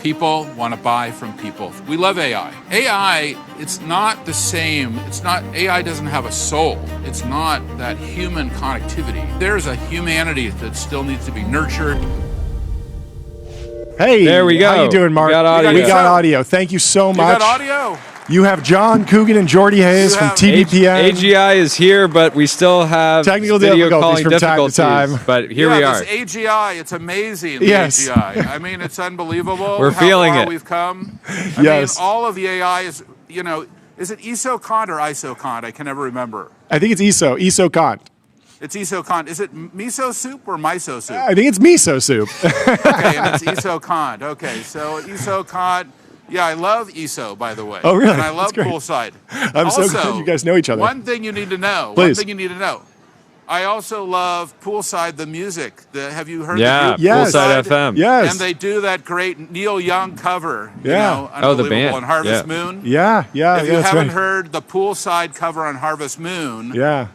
people want to buy from people. We love AI. AI, it's not the same. AI doesn't have a soul. It's not that human connectivity. There's a humanity that still needs to be nurtured. Hey, there we go. How you doing, Mark? We got audio. Thank you so much. You got audio? You have John Coogan and Jordy Hayes from TBPN. AGI is here, but we still have technical video difficulties from time to time. But here we are. This AGI, it's amazing. Yes. AGI. I mean, it's unbelievable. We're feeling it. We've come. Yes. I mean, all of the AI is, is it ESOCont or ISOCont? I can never remember. I think it's ESOCont. It's ESOCont. Is it miso soup or miso soup? I think it's miso soup. Okay, and it's ESOCont. Okay, so ESOCont. Yeah, I love ESO, by the way. Oh, really? And I love Poolside. I'm so glad you guys know each other. One thing you need to know. Please. One thing you need to know. I also love Poolside, the music. Have you heard the group? Yes. Poolside FM. Yes. And they do that great Neil Young cover. Yeah. The band. On Harvest Moon. Yeah. If you haven't heard the Poolside cover on Harvest Moon. Yeah.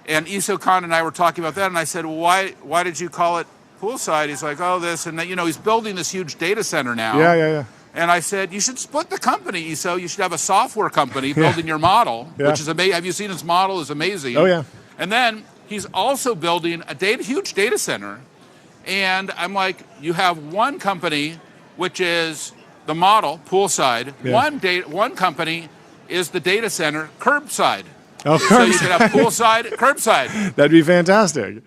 And ESOCon and I were talking about that, and I said, well, why did you call it Poolside? He's like, oh, this. And he's building this huge data center now. Yeah. And I said, you should split the company, ESO. You should have a software company building your model, which is amazing. Have you seen his model? It's amazing. Oh, yeah. And then he's also building a huge data center. And I'm like, you have one company, which is the model, Poolside. Yeah. One company is the data center, Curbside. Oh, so you could have Poolside, Curbside. That'd be fantastic.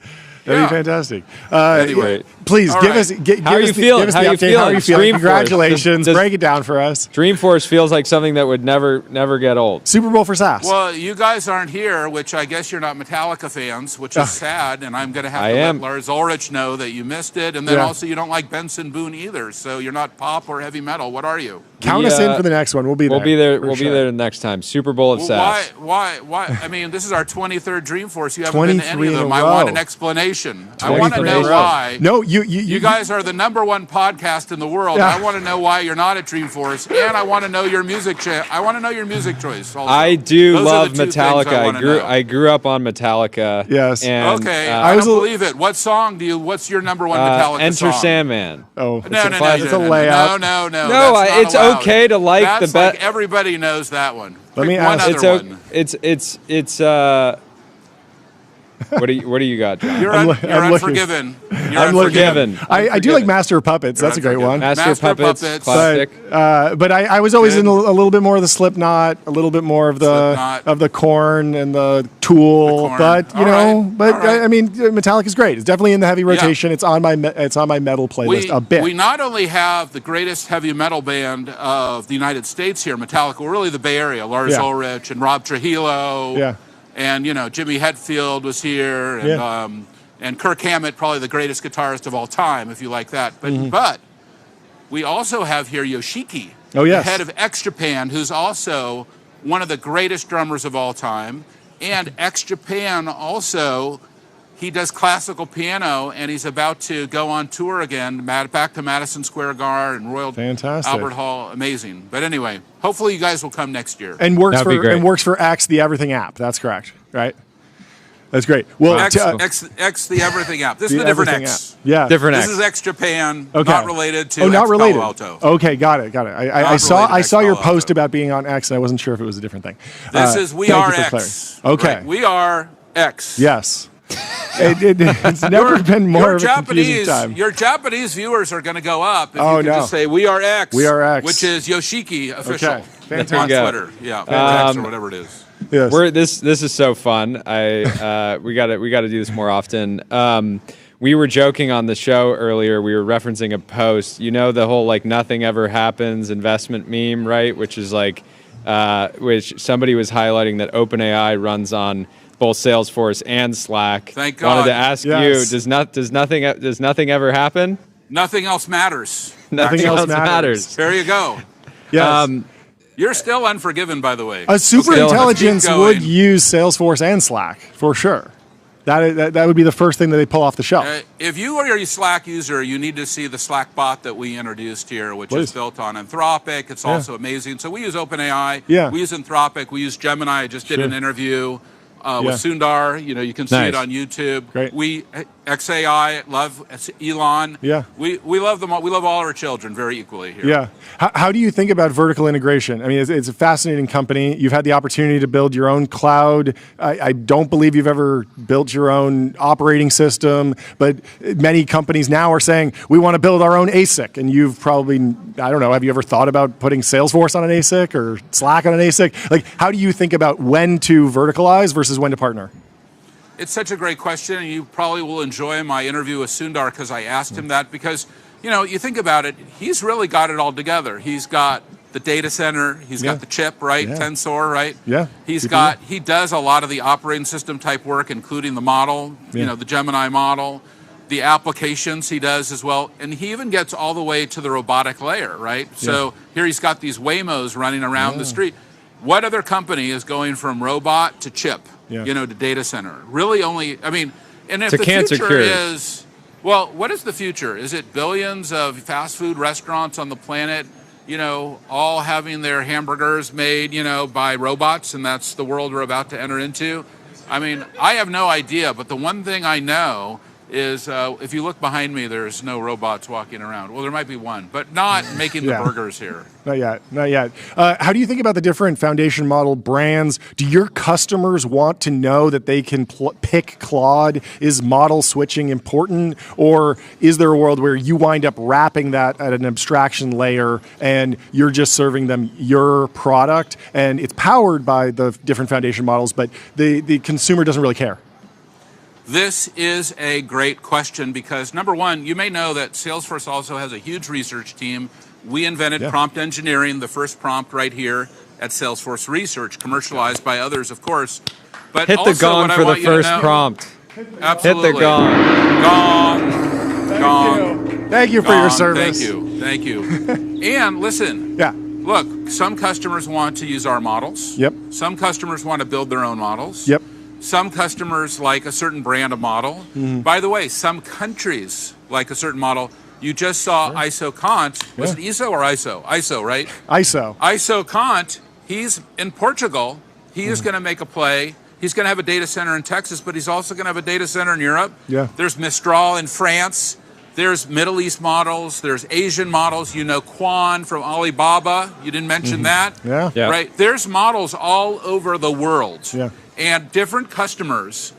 That'd be fantastic. Anyway, please all give right. us How are you feeling? How are you feeling? Dreamforce. Congratulations. Break it down for us. Dreamforce feels like something that would never get old. Super Bowl for SaaS. Well, you guys aren't here, which I guess you're not Metallica fans, which is sad, and I'm going to have to let Lars Ulrich know that you missed it, and then also you don't like Benson Boone either, so you're not pop or heavy metal. What are you? Count us in for the next one. We'll be there. We'll be there next time. Super Bowl of SaaS. Why? I mean, this is our 23rd Dreamforce. You haven't been to any of them. I want an explanation. I want to know why. No, you guys are the #1 podcast in the world. I want to know why you're not at Dreamforce, and I want to know your music. I want to know your music choice. Also. I do love Metallica. I grew up on Metallica. Yes. And, okay. I don't believe it. What song do you? What's your #1 Metallica Enter song? Sandman. Oh, no, it's a layup. No. No, it's okay to like That's the best. like everybody knows that one. Let me one ask. other one. It's What do you got, John? You're unforgiven. You're unforgiven. I do like Master of Puppets. That's a great one. Master of Puppets. Classic. But I was always in a little bit more of the Slipknot, a little bit more of the Korn and the Tool. But I mean, Metallica is great. It's definitely in the heavy rotation. It's on my metal playlist a bit. We not only have the greatest heavy metal band of the United States here, Metallica. We're really the Bay Area. Lars Ulrich and Rob Trujillo. Yeah. And Jimmy Hetfield was here, and Kirk Hammett, probably the greatest guitarist of all time, if you like that. But we also have here Yoshiki, the head of X Japan, who's also one of the greatest drummers of all time. And X Japan also, he does classical piano, and he's about to go on tour again, back to Madison Square Garden and Royal Albert Hall. Amazing. But anyway, hopefully you guys will come next year. And works for X, the Everything app. That's correct, right? That's great. Well, X, the Everything app. This is the different X. App. Yeah, different X. This is X Japan, not related to not related. Palo Alto. Okay, got it. I saw your post about being on X, and I wasn't sure if it was a different thing. This is We Are X. Okay, right. We Are X. Yes. It's never been more of a confusing time. Your Japanese viewers are going to go up if you can just say We Are X. We Are X. Which is Yoshiki official. Okay, fantastic. On Twitter. Yeah, X or whatever it is. Yes. This is so fun. We got to do this more often. We were joking on the show earlier. We were referencing a post. The whole nothing ever happens investment meme, right? Which is which somebody was highlighting that OpenAI runs on both Salesforce and Slack. Thank God. Wanted to ask you: Does nothing ever happen? Nothing else matters. Nothing else matters. There you go. Yes. You're still unforgiven, by the way. A super intelligence would use Salesforce and Slack for sure. That would be the first thing that they pull off the shelf. If you are a Slack user, you need to see the Slack bot that we introduced here, which is built on Anthropic. It's also amazing. So we use OpenAI. Yeah. We use Anthropic. We use Gemini. I just did an interview. with Sundar. You can see it on YouTube. Great. We XAI love Elon. Yeah. We love them all. We love all our children very equally here. Yeah. How do you think about vertical integration? I mean, it's a fascinating company. You've had the opportunity to build your own cloud. I don't believe you've ever built your own operating system, but many companies now are saying, we want to build our own ASIC. And you've probably, I don't know, have you ever thought about putting Salesforce on an ASIC or Slack on an ASIC? Like, how do you think about when to verticalize versus when to partner? It's such a great question, and you probably will enjoy my interview with Sundar because I asked him that because, you think about it, he's really got it all together. He's got the data center, he's got the chip, right? Tensor, right? Yeah. He does a lot of the operating system type work, including the model, the Gemini model, the applications he does as well. And he even gets all the way to the robotic layer, right? So here he's got these Waymos running around the street. What other company is going from robot to chip, to data center? Really only, and if the future is, well, what is the future? Is it billions of fast food restaurants on the planet, all having their hamburgers made, by robots, and that's the world we're about to enter into? I have no idea, but the one thing I know is if you look behind me, there's no robots walking around. Well, there might be one, but not making the burgers here. Not yet. How do you think about the different foundation model brands? Do your customers want to know that they can pick Claude? Is model switching important? Or is there a world where you wind up wrapping that at an abstraction layer and you're just serving them your product and it's powered by the different foundation models, but the consumer doesn't really care? This is a great question because, number one, you may know that Salesforce also has a huge research team. We invented prompt engineering, the first prompt right here at Salesforce Research, commercialized by others, of course. But hit the gong for the first prompt. Absolutely. Hit the gong. Gong. Thank you for your service. Thank you. And listen. Look, some customers want to use our models. Yep. Some customers want to build their own models. Yep. Some customers like a certain brand of model. By the way, some countries like a certain model. You just saw ISO Kant. Was it ISO or ISO? ISO, right? ISO. ISO Kant, he's in Portugal. He is going to make a play. He's going to have a data center in Texas, but he's also going to have a data center in Europe. Yeah. There's Mistral in France. There's Middle East models. There's Asian models. Quan from Alibaba. You didn't mention that. Yeah. Right? There's models all over the world. Yeah. And different customers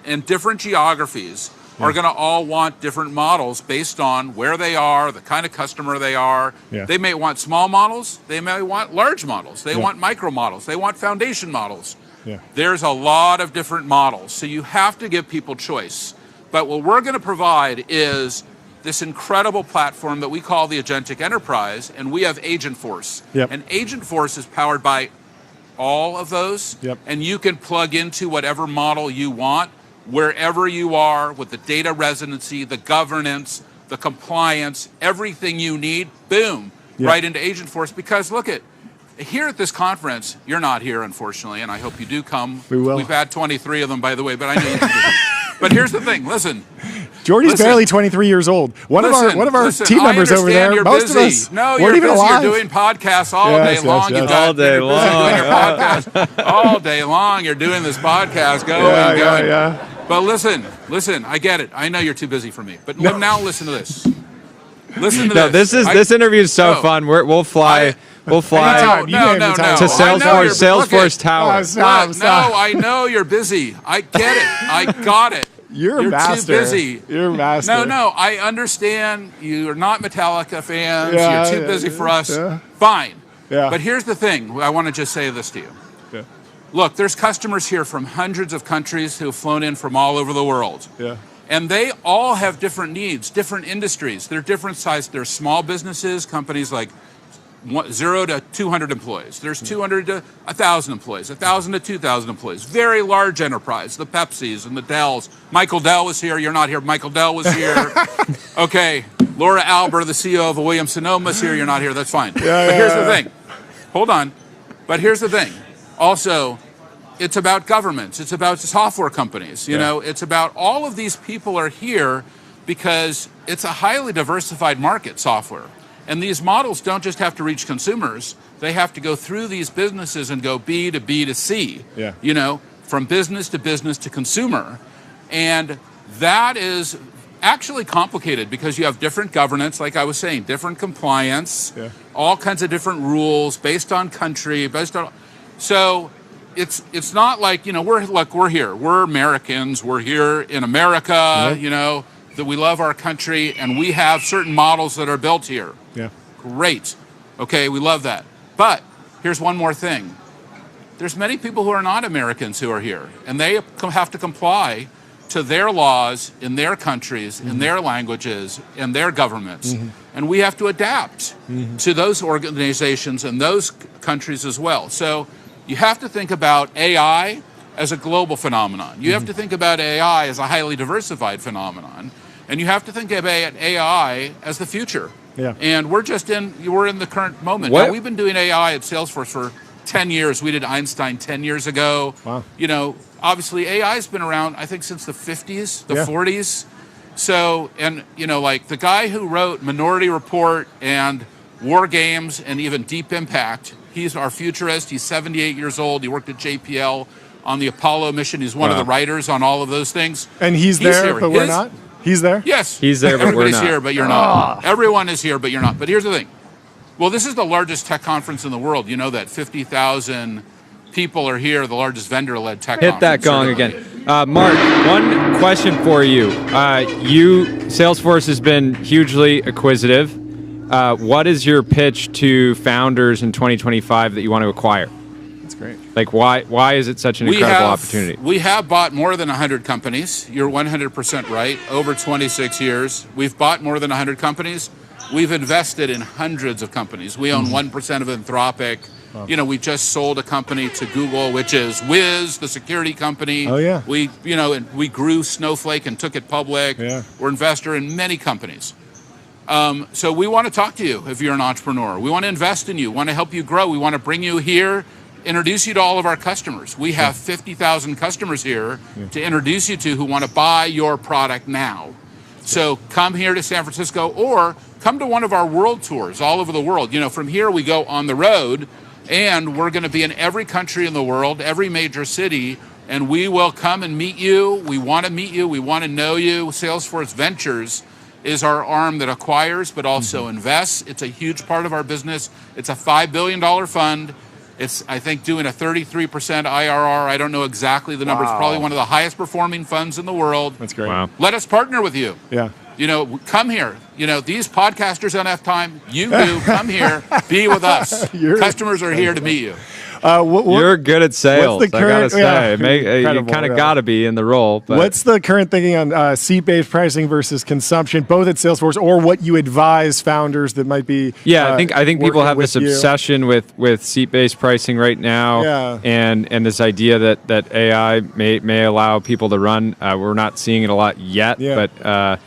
in different geographies are going to all want different models based on where they are, the kind of customer they are. Yeah. They may want small models. They may want large models. They want micro models. They want foundation models. Yeah. There's a lot of different models. So you have to give people choice. But what we're going to provide is this incredible platform that we call the Agentic Enterprise, and we have Agentforce. Yep. And Agentforce is powered by all of those, and you can plug into whatever model you want, wherever you are, with the data residency, the governance, the compliance, everything you need, boom, right into Agentforce. Because look here at this conference, you're not here, unfortunately, and I hope you do come. We will. We've had 23 of them, by the way, but I know you can do it. But here's the thing, listen. Jordy's barely 23 years old. One of our team members over there, you're most busy. of us you're even busy. alive. You're doing podcasts all day long. Yes. All day long. Doing your podcast all day long. You're doing this podcast going. But listen, I get it. I know you're too busy for me. But now listen to this. Listen to this. This interview is so fun. We'll fly. We'll fly to Salesforce Tower. Stop. No, I know you're busy. I get it. I got it. You're master. Too busy. You're master. No, I understand. You're not Metallica fans. You're too busy for us. Fine. Yeah. But here's the thing. I want to just say this to you. Yeah. Look, there's customers here from hundreds of countries who have flown in from all over the world. Yeah. And they all have different needs, different industries. They're different sized. There's small businesses, companies like 0 to 200 employees. There's 200 to 1,000 employees, 1,000 to 2,000 employees. Very large enterprise, the Pepsis and the Dells. Michael Dell was here. You're not here. Michael Dell was here. Okay. Laura Alber, the CEO of Williams-Sonoma, is here. You're not here. That's fine. But here's the thing. Hold on. But here's the thing. Also, it's about governments. It's about software companies. You know, it's about all of these people are here because it's a highly diversified market, software. And these models don't just have to reach consumers. They have to go through these businesses and go B to B to C. Yeah. from business to consumer. And that is actually complicated because you have different governance, like I was saying, different compliance, all kinds of different rules based on country, so it's not like, we're here. We're Americans. We're here in America, that we love our country, and we have certain models that are built here. Yeah. Great. Okay, we love that. But here's one more thing. There's many people who are not Americans who are here, and they have to comply to their laws in their countries, in their languages, in their governments. And we have to adapt to those organizations and those countries as well. So you have to think about AI as a global phenomenon. You have to think about AI as a highly diversified phenomenon. And you have to think about AI as the future. Yeah. And we're in the current moment. Now, we've been doing AI at Salesforce for 10 years. We did Einstein 10 years ago. Wow. Obviously AI has been around, I think, since the 50s, the 40s. So, and, like the guy who wrote Minority Report and War Games and even Deep Impact, he's our futurist. He's 78 years old. He worked at JPL on the Apollo mission. He's one of the writers on all of those things. And he's there, but we're not? He's there? Yes. He's there, but we're not. Everybody's here, but you're not. Everyone is here, but you're not. But here's the thing. Well, this is the largest tech conference in the world. You know that 50,000 people are here, the largest vendor-led tech conference. Hit that gong again. Marc, one question for you. Salesforce has been hugely acquisitive. What is your pitch to founders in 2025 that you want to acquire? That's great. Like, why is it such an incredible opportunity? We have bought more than 100 companies. You're 100% right. Over 26 years, we've bought more than 100 companies. We've invested in hundreds of companies. We own 1% of Anthropic. Wow. We just sold a company to Google, which is Wiz, the security company. Oh, yeah. And we grew Snowflake and took it public. Yeah. We're an investor in many companies. So we want to talk to you if you're an entrepreneur. We want to invest in you, want to help you grow. We want to bring you here, introduce you to all of our customers. We have 50,000 customers here to introduce you to who want to buy your product now. So come here to San Francisco or come to one of our world tours all over the world. From here we go on the road, and we're going to be in every country in the world, every major city, and we will come and meet you. We want to meet you. We want to know you. Salesforce Ventures is our arm that acquires but also invests. It's a huge part of our business. It's a $5 billion fund. It's, I think, doing a 33% IRR. I don't know exactly the numbers. Wow. Probably one of the highest performing funds in the world. That's great. Wow. Let us partner with you. Yeah. Come here. These podcasters don't have time. You do. Come here. Be with us. Customers are here to meet you. You're good at sales, what's the current, I gotta say. You kind of got to be in the role. But. What's the current thinking on seat-based pricing versus consumption, both at Salesforce, or what you advise founders that might be I think people have this obsession with seat-based pricing right now, and this idea that AI may allow people to run. We're not seeing it a lot yet, but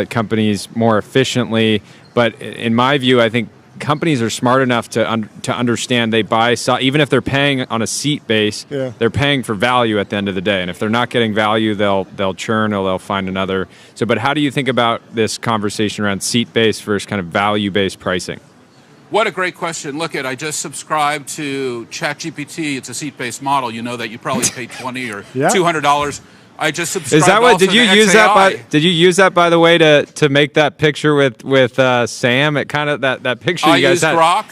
companies more efficiently. But in my view, I think companies are smart enough to understand they buy, even if they're paying on a seat base, they're paying for value at the end of the day. And if they're not getting value, they'll churn or they'll find another. But how do you think about this conversation around seat-based versus kind of value-based pricing? What a great question. Look, I just subscribed to ChatGPT. It's a seat-based model. You know that you probably pay $20 or $200. I just subscribed. Is that what? Did you use that? Did you use that, by the way, to make that picture with Sam? It kind of that picture you guys had. I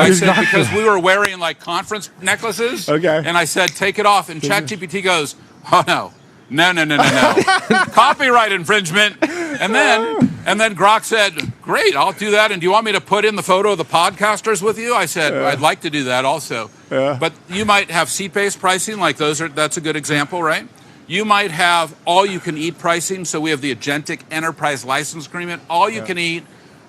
used Grok. I said because we were wearing like conference necklaces. Okay. And I said, take it off, and ChatGPT goes, oh no. Copyright infringement. And then Grok said, great, I'll do that. And do you want me to put in the photo of the podcasters with you? I said, I'd like to do that also. But you might have seat-based pricing, like that's a good example, right? You might have all-you-can-eat pricing. So we have the Agentic Enterprise License Agreement. All you can eat.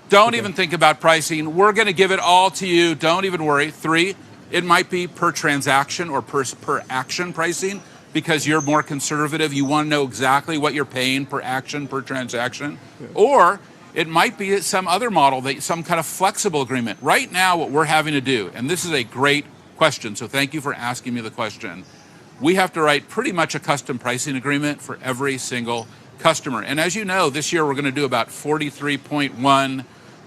Don't even think about pricing. We're going to give it all to you. Don't even worry. 3, it might be per transaction or per action pricing because you're more conservative. You want to know exactly what you're paying per action, per transaction. Or it might be some other model, some kind of flexible agreement. Right now, what we're having to do, and this is a great question, so thank you for asking me the question. We have to write pretty much a custom pricing agreement for every single customer. And as you know, this year we're going to do about $43.1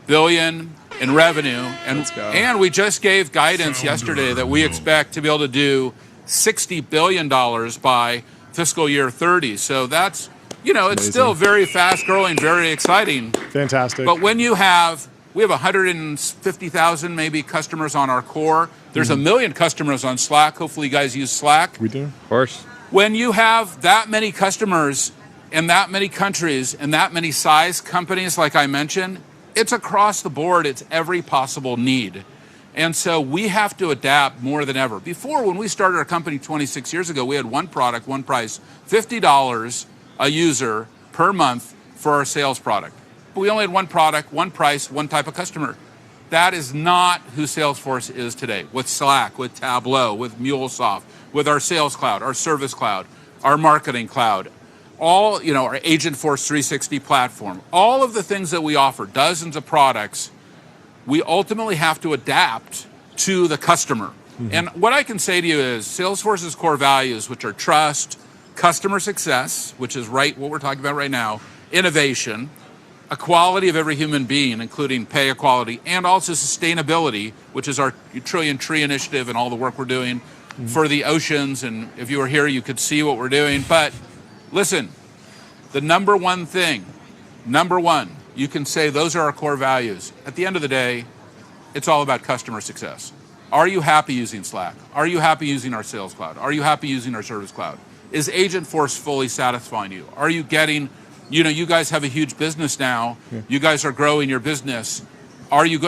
billion in revenue. And we just gave guidance yesterday that we expect to be able to do $60 billion by fiscal year 30. So that's, it's still very fast growing, very exciting. Fantastic. But when we have 150,000 maybe customers on our core. There's 1 million customers on Slack. Hopefully you guys use Slack. We do. Of course. When you have that many customers in that many countries and that many size companies, like I mentioned, it's across the board. It's every possible need. And so we have to adapt more than ever. Before, when we started our company 26 years ago, we had one product, one price, $50 a user per month for our sales product. But we only had one product, one price, one type of customer. That is not who Salesforce is today. With Slack, with Tableau, with MuleSoft, with our Sales Cloud, our Service Cloud, our Marketing Cloud, all, our Agentforce 360 platform, all of the things that we offer, dozens of products, we ultimately have to adapt to the customer. And what I can say to you is Salesforce's core values, which are trust, customer success, which is what we're talking about right now, innovation, equality of every human being, including pay equality, and also sustainability, which is our Trillion Tree initiative and all the work we're doing for the oceans. And if you were here, you could see what we're doing. But listen, the number one, you can say those are our core values. At the end of the day, it's all about customer success. Are you happy using Slack? Are you happy using our Sales Cloud? Are you happy using our Service Cloud? Is Agentforce fully satisfying you? Are you getting... you guys have a huge business now. Yeah. You guys are growing your business. Are you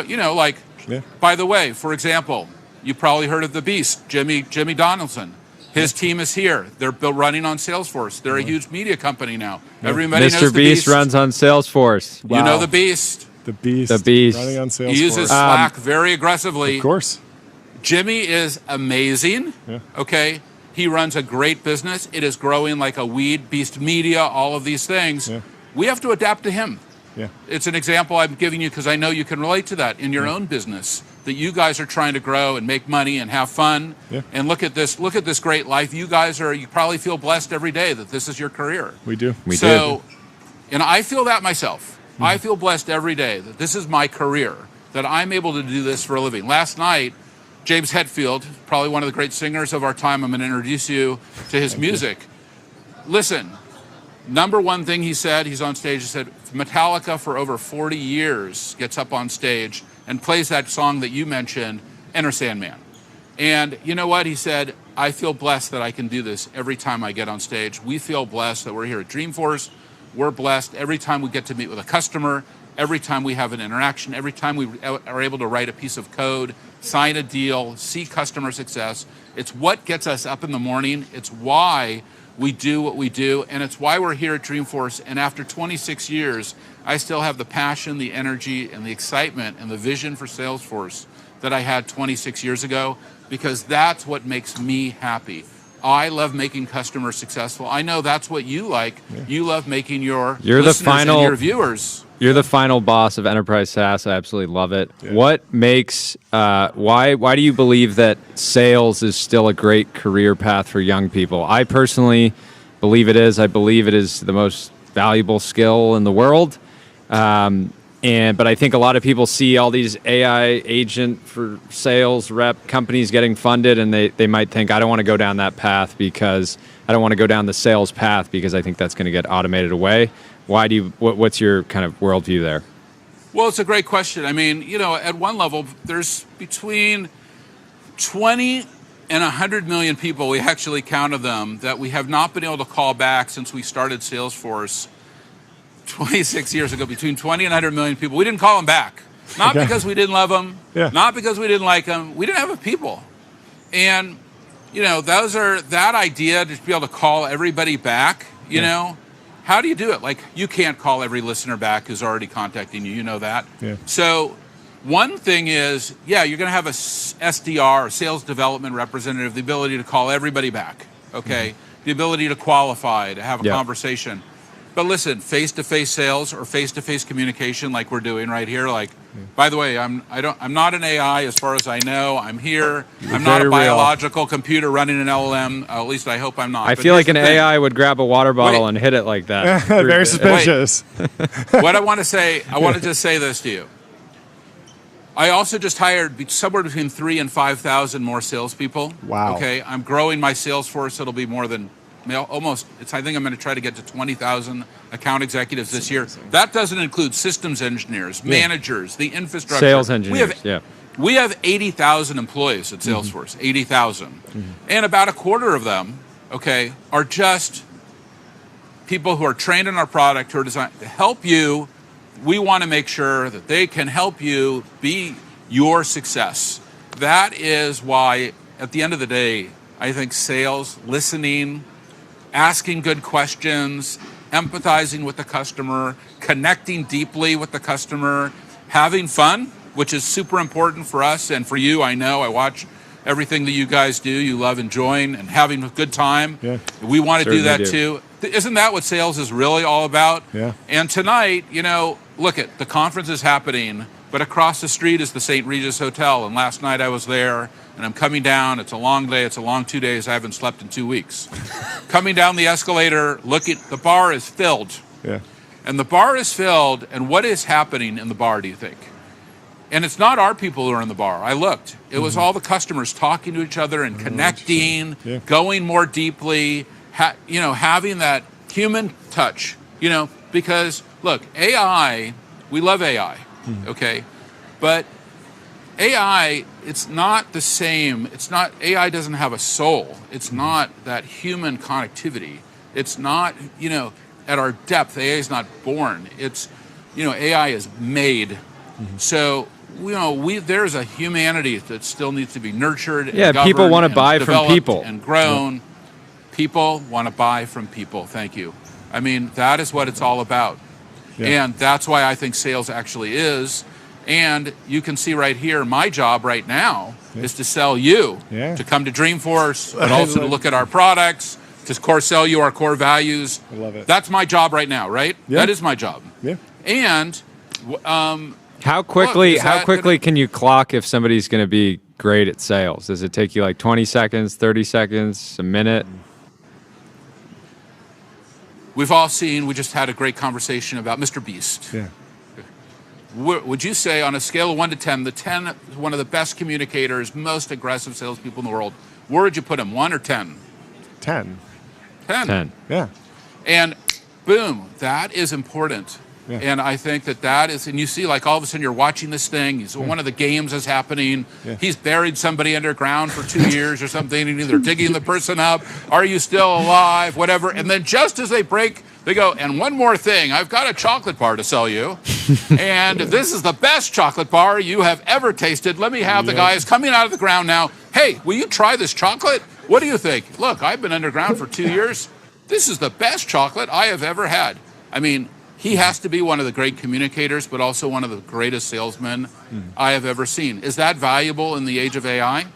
by the way, for example, you probably heard of the Beast, Jimmy Donaldson. His team is here. They're running on Salesforce. They're a huge media company now. Yeah. Everybody knows the Mr. Beast runs on Salesforce. Wow. You know the Beast. The Beast. Running on Salesforce. He uses Slack very aggressively. Of course. Jimmy is amazing. Yeah. Okay. He runs a great business. It is growing like a weed. Beast Media, all of these things. Yeah. We have to adapt to him. Yeah. It's an example I'm giving you because I know you can relate to that in your own business, that you guys are trying to grow and make money and have fun. Yeah. And look at this great life. You probably feel blessed every day that this is your career. We do. And I feel that myself. I feel blessed every day that this is my career, that I'm able to do this for a living. Last night, James Hetfield, probably one of the great singers of our time. I'm going to introduce you to his music. Listen, number one thing he said, he's on stage, he said, Metallica for over 40 years gets up on stage and plays that song that you mentioned, Enter Sandman. And you know what? He said, I feel blessed that I can do this every time I get on stage. We feel blessed that we're here at Dreamforce. We're blessed every time we get to meet with a customer, every time we have an interaction, every time we are able to write a piece of code, sign a deal, see customer success. It's what gets us up in the morning. It's why we do what we do, and it's why we're here at Dreamforce. And after 26 years, I still have the passion, the energy, and the excitement and the vision for Salesforce that I had 26 years ago, because that's what makes me happy. I love making customers successful. I know that's what you like. Yeah. You love making your listeners and your viewers. You're the final boss of enterprise SaaS. I absolutely love it. Yeah. What makes why do you believe that sales is still a great career path for young people? I personally believe it is. I believe it is the most valuable skill in the world. But I think a lot of people see all these AI agent for sales rep companies getting funded, and they might think, I don't want to go down that path because I don't want to go down the sales path because I think that's going to get automated away. What's your kind of worldview there? Well, it's a great question. I mean, at one level, there's between 20 and 100 million people, we actually counted them, that we have not been able to call back since we started Salesforce 26 years ago. Between 20 and 100 million people. We didn't call them back. Not because we didn't love them. Yeah. Not because we didn't like them. We didn't have a people. And, that idea to be able to call everybody back, you know, how do you do it? Like, you can't call every listener back who's already contacting you. You know that. Yeah. So one thing is, you're going to have a SDR, sales development representative, the ability to call everybody back, okay? Mm-hmm. The ability to qualify, to have a conversation. But listen, face-to-face sales or face-to-face communication like we're doing right here, by the way, I'm not an AI as far as I know. I'm here. I'm not a biological computer running an LLM. At least I hope I'm not. I feel like an AI would grab a water bottle and hit it like that. Very suspicious. What I want to say, I want to just say this to you. I also just hired somewhere between 3,000 and 5,000 more salespeople. Wow. Okay, I'm growing my sales force. It'll be more than almost. I think I'm going to try to get to 20,000 account executives this year. That doesn't include systems engineers, managers, the infrastructure, sales engineers. We have 80,000 employees at Salesforce. 80,000, and about a quarter of them, okay, are just people who are trained in our product, who are designed to help you. We want to make sure that they can help you be your success. That is why, at the end of the day, I think sales, listening, asking good questions, empathizing with the customer, connecting deeply with the customer, having fun, which is super important for us and for you. I know, I watch everything that you guys do. You love enjoying and having a good time. Yeah. We want to do that too. Isn't that what sales is really all about? Yeah. And tonight, look at the conference is happening, but across the street is the St. Regis Hotel. And last night I was there, and I'm coming down. It's a long day. It's a long 2 days. I haven't slept in 2 weeks. Coming down the escalator, the bar is filled. Yeah. And the bar is filled, and what is happening in the bar, do you think? And it's not our people who are in the bar. I looked. It was all the customers talking to each other and connecting, going more deeply, having that human touch, because, look, AI, we love AI, okay? But AI, it's not the same. AI doesn't have a soul. It's not that human connectivity. It's not, at our depth, AI is not born. It's, AI is made. So, there's a humanity that still needs to be nurtured. And people want to buy from people and grown. People want to buy from people. Thank you. I mean, that is what it's all about. Yeah. And that's why I think sales actually is. And you can see right here, my job right now is to sell you, to come to Dreamforce, but also to look at our products, to, of course, sell you our core values. I love it. That's my job right now, right? Yeah. That is my job. Yeah. And how quickly can you clock if somebody's going to be great at sales? Does it take you like 20 seconds, 30 seconds, a minute? We just had a great conversation about Mr. Beast. Yeah. Would you say, on a scale of 1 to 10, the 10, one of the best communicators, most aggressive salespeople in the world, where would you put him, 1 or 10? 10. 10. Yeah. And boom, that is important. Yeah. And I think that is, and you see, like, all of a sudden you're watching this thing, one of the games is happening, he's buried somebody underground for 2 years or something, and they're digging the person up, are you still alive, whatever, and then just as they break, they go, and one more thing, I've got a chocolate bar to sell you, and this is the best chocolate bar you have ever tasted. Let me have the guys coming out of the ground now. Hey, will you try this chocolate? What do you think? Look, I've been underground for 2 years. This is the best chocolate I have ever had. I mean, he has to be one of the great communicators, but also one of the greatest salesmen I have ever seen. Is that valuable in the age of AI?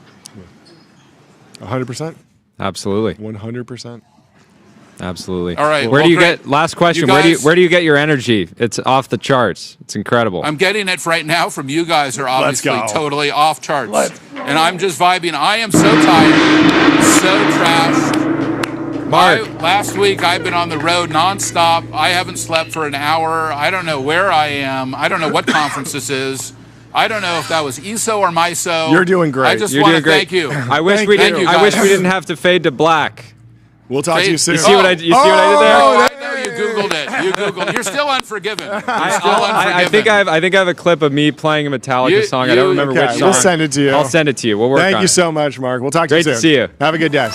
100%. Absolutely. 100%. Absolutely. All right. Where do you get? Last question. Where do you get your energy? It's off the charts. It's incredible. I'm getting it right now from you guys. Are obviously totally off charts, and I'm just vibing. I am so tired, so trashed. Marc. Last week I've been on the road nonstop. I haven't slept for an hour. I don't know where I am. I don't know what conference this is. I don't know if that was ESO or MISO. You're doing great. I just want to thank you. I wish we didn't have to fade to black. We'll talk to you soon. You see what I did there? I know you Googled it. You Googled. You're still unforgiven. I think I have a clip of me playing a Metallica song. I don't remember which song. We'll send it to you. I'll send it to you. We'll work on it. Thank you so much, Marc. We'll talk to you soon. Great to see you. Have a good day.